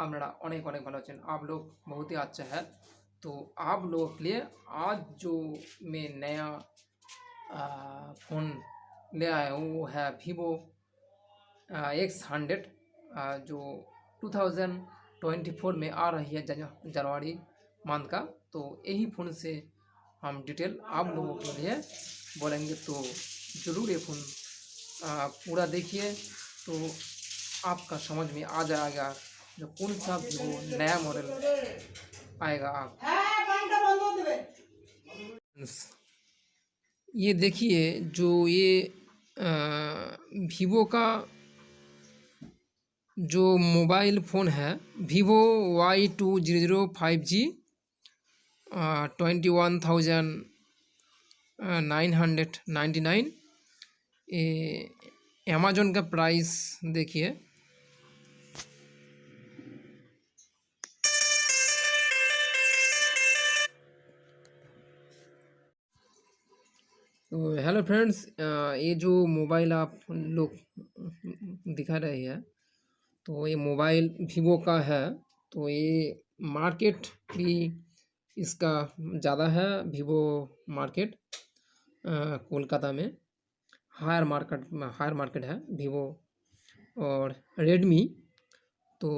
আপনারা অনেक অনেक ভালো আছেন। आप लोग बहुत ही अच्छा है। तो आप लोगों के लिए आज जो मैं नया फ़ोन ले आया हूँ वो है Vivo X100 जो 2024 में आ रही है जनवरी मंथ का। तो यही फ़ोन से हम डिटेल आप लोगों के लिए बोलेंगे, तो ज़रूर ये फ़ोन पूरा देखिए तो आपका समझ में आ जाएगा जो कौन सा वीवो नया मॉडल आएगा। आप ये देखिए जो ये वीवो का जो मोबाइल फ़ोन है Vivo Y2005G 21,999। ये अमेज़न का प्राइस देखिए। तो हेलो फ्रेंड्स, ये जो मोबाइल आप लोग दिखा रहे हैं तो ये मोबाइल Vivo का है। तो ये मार्केट भी इसका ज़्यादा है। Vivo मार्केट कोलकाता में हायर मार्केट है Vivo और Redmi। तो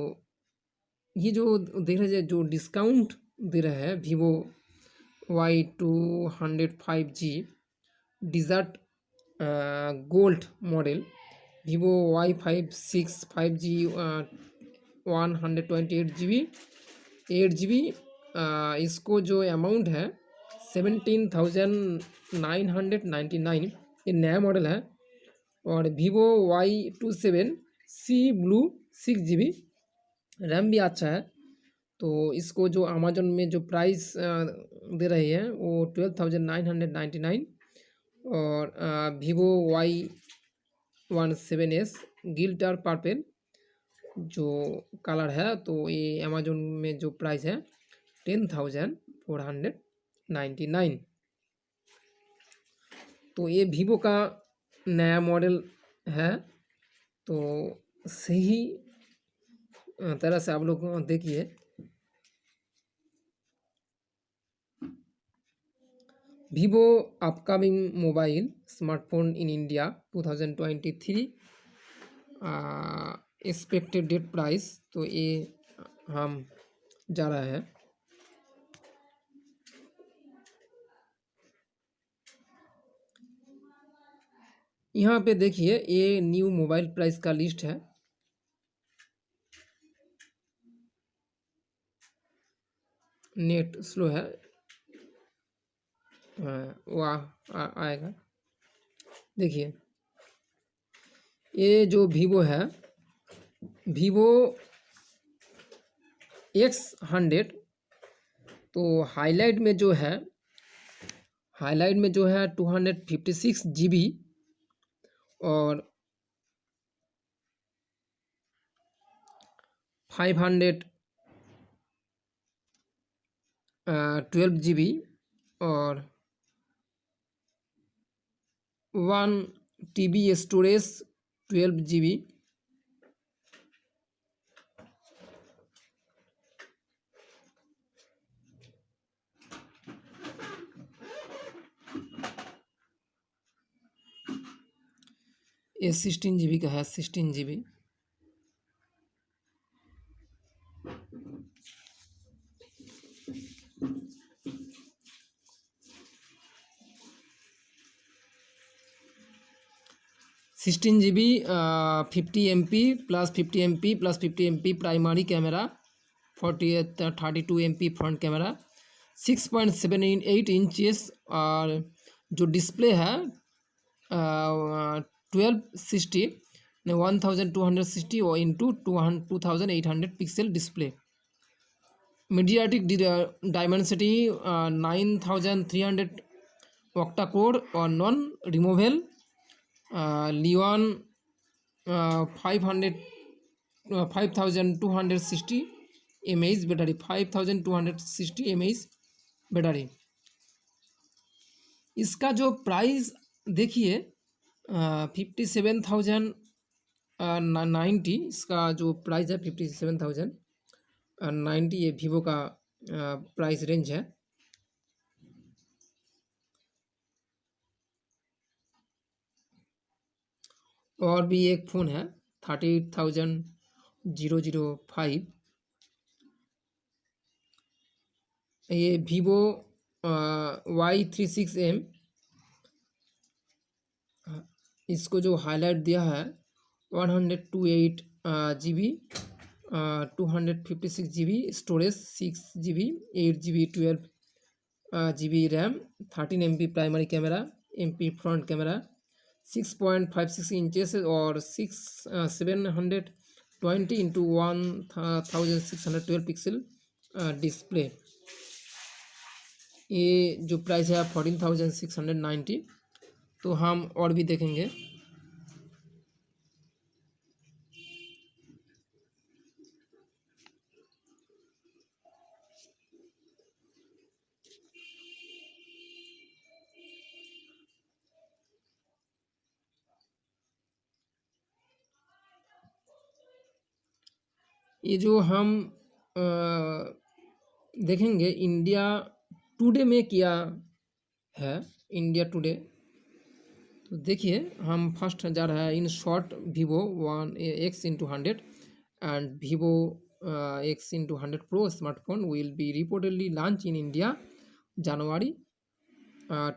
ये जो देख रहे हैं जो डिस्काउंट दे रहा है Vivo Y205G desert gold model Vivo Y565G 128GB 8GB। इसको जो अमाउंट है 17,999, ये नया मॉडल है। और Vivo Y27C blue 6GB RAM भी अच्छा है। तो इसको जो अमेज़न में जो प्राइस दे रही है वो 12,999। और Vivo Y17S गिल्टर पर्पल जो कलर है तो ये अमेज़न में जो प्राइस है 10,499। तो ये Vivo का नया मॉडल है। तो सही तरह से आप लोग देखिए। Vivo upcoming mobile smartphone in India 2023 expected date price. तो ये हम जा रहा है। यहाँ पे देखिए ये न्यू मोबाइल प्राइस का लिस्ट है। नेट स्लो है, वो आएगा। देखिए ये जो Vivo है Vivo X100 तो हाईलाइट में जो है 256GB और 512GB और 1TB स्टोरेज 12GB। ये 16GB का है, 16GB। GB 50MP plus 50MP plus 50MP primary camera, 32MP front camera, 6.78 inches. और जो डिस्प्ले है 1260 1260 और into 2800 pixel display. MediaTek Dimensity 9300 octa core और non removable Li ion 5260 mAh battery, 5260 mAh battery. इसका जो प्राइस देखिए 57,090 इसका जो प्राइस है 57,000। 90 ये वीवो का प्राइस रेंज है। और भी एक फ़ोन है 38,005, ये वीवो Y36M। इसको जो हाईलाइट दिया है 128 GB, 256 GB storage, 6 GB, 8 GB, 12 GB RAM, 13 MP primary camera, MP front camera, 6.56 inches और 720x1612 डिस्प्ले। ये जो प्राइस है 14,690। तो हम और भी देखेंगे। ये जो हम देखेंगे इंडिया टुडे में क्या है, इंडिया टुडे। तो देखिए हम फर्स्ट जा रहा है in short Vivo X100 and Vivo X100 Pro smartphone will be reportedly launched in India जनवरी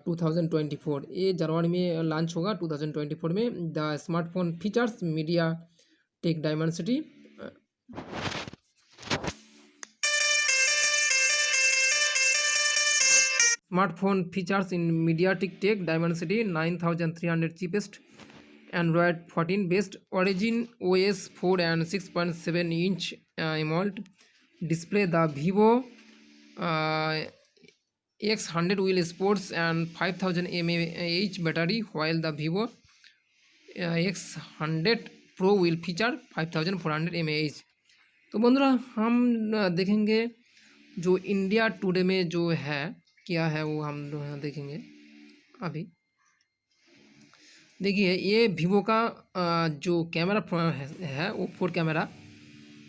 2024। ये जनवरी में लॉन्च होगा 2024 में। The smartphone features media take Dimensity, smartphone features in MediaTek Tech Dimensity 9300 cheapest Android 14 based Origin OS 4 and 6.7-inch AMOLED display. The Vivo X100 will sports and 5000 mAh battery, while the Vivo X100 Pro will feature 5400 mAh। तो बंधुरा हम देखेंगे जो India today में जो है क्या है वो हम देखेंगे अभी। देखिए ये Vivo का जो कैमरा है वो 4 कैमरा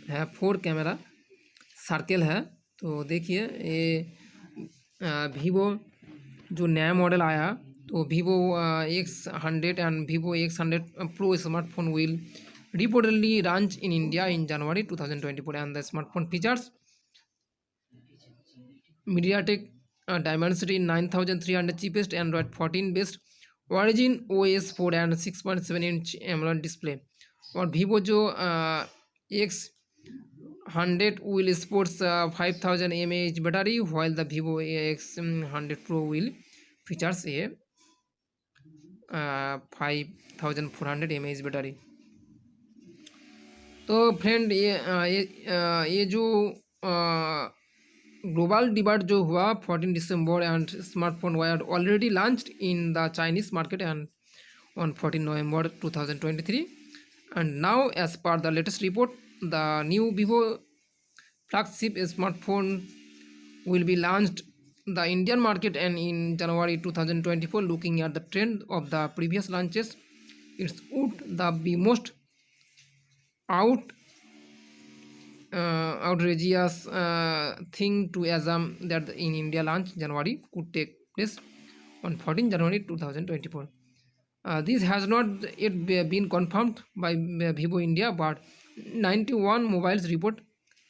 है, 4 कैमरा सर्कल है। तो देखिए ये Vivo जो नया मॉडल आया तो Vivo X100 and Vivo X100 Pro smartphone will reportedly launch in India in January 2024 and the smartphone features MediaTek Dimensity 9300 cheapest Android 14 based Origin OS 4 and 6.7-inch AMOLED display। और Vivo जो X100 will sports 5000 mAh battery, while the Vivo X100 Pro will features a 5400 mAh battery. तो friend ये जो global debate जो हुआ 14 दिसंबर and smartphone were already launched in the Chinese market and on 14 November 2023 and now as per the latest report the new Vivo flagship smartphone will be launched the Indian market and in January 2024. Looking at the trend of the previous launches, it would the be most outrageous thing to assume that in India launch January could take place on 14 January 2024. This has not yet been confirmed by Vivo India, but 91 mobiles report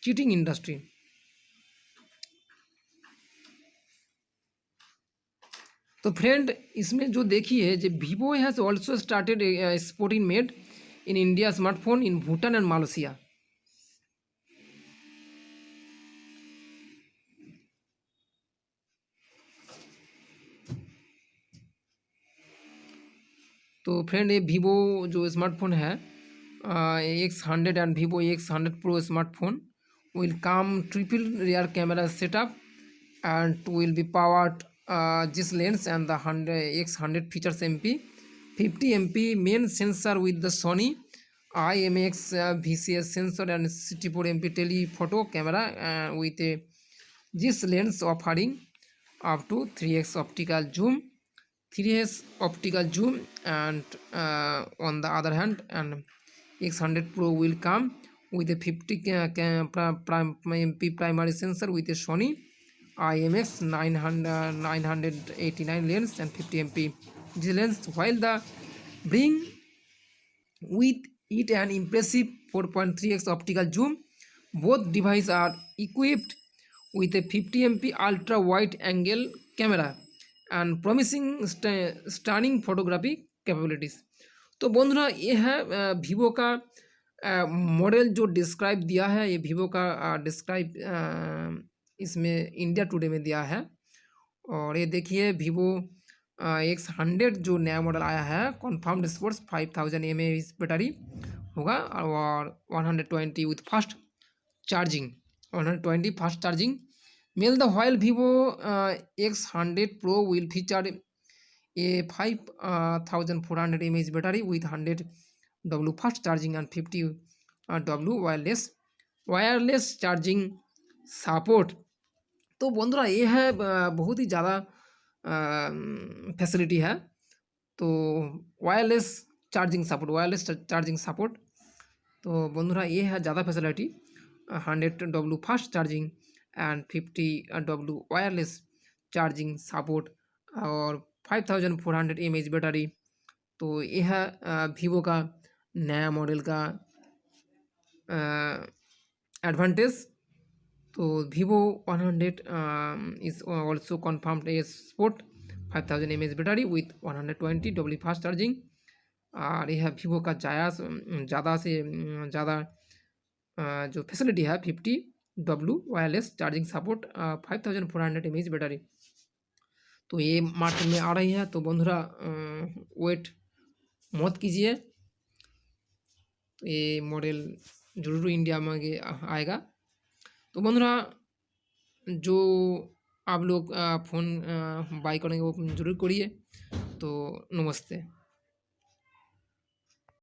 cheating industry। तो friend इसमें जो देखिए जो Vivo has also started exporting made in India smartphone in Bhutan and Malaysia। तो friend ये Vivo जो smartphone है X100 and Vivo X100 Pro smartphone will come triple rear camera setup and will be powered this lens and the X100 features 50 MP main sensor with the Sony IMX VCS sensor and 64 MP telephoto camera with a this lens offering up to 3x optical zoom, 3x optical zoom, and on the other hand and X100 Pro will come with a 50 MP primary sensor with a Sony IMX 989 lens and 50 MP digital lens, while the bring with it an impressive 4.3x optical zoom. Both devices are equipped with a 50 MP ultra wide angle camera and promising stunning photography capabilities. तो बंधुरा ये है Vivo का model जो describe दिया है, ये Vivo का डिस्क्राइब इसमें इंडिया टुडे में दिया है। और ये देखिए वीवो X100 जो नया मॉडल आया है, कन्फर्म्ड स्पोर्ट्स 5000 mAh बैटरी होगा और 120 with fast charging, 120 fast charging मेल द while Vivo X100 Pro will feature a 5400 mAh battery with 100 W fast charging and 50 W wireless charging support. तो बंधुरा ये है बहुत ही ज़्यादा फैसिलिटी है। तो वायरलेस चार्जिंग सपोर्ट, तो बंधुरा ये है ज़्यादा facility, 100 W fast charging and 50 W wireless charging support और 5400 mAh बैटरी। तो ये है वीवो का नया मॉडल का एडवांटेज। तो Vivo 100 is also confirmed as sport 5000 mAh battery with 120 W fast charging। और यह Vivo का ज़्यादा से ज़्यादा जो फैसिलिटी है 50 W wireless charging support 5400 mAh battery. तो ये मार्केट में आ रही है। तो बंधुरा वेट मत कीजिए, तो ये मॉडल जरूर इंडिया में आएगा। तो बंधुरा जो आप लोग फ़ोन बाई करेंगे वो जरूर करिए। तो नमस्ते।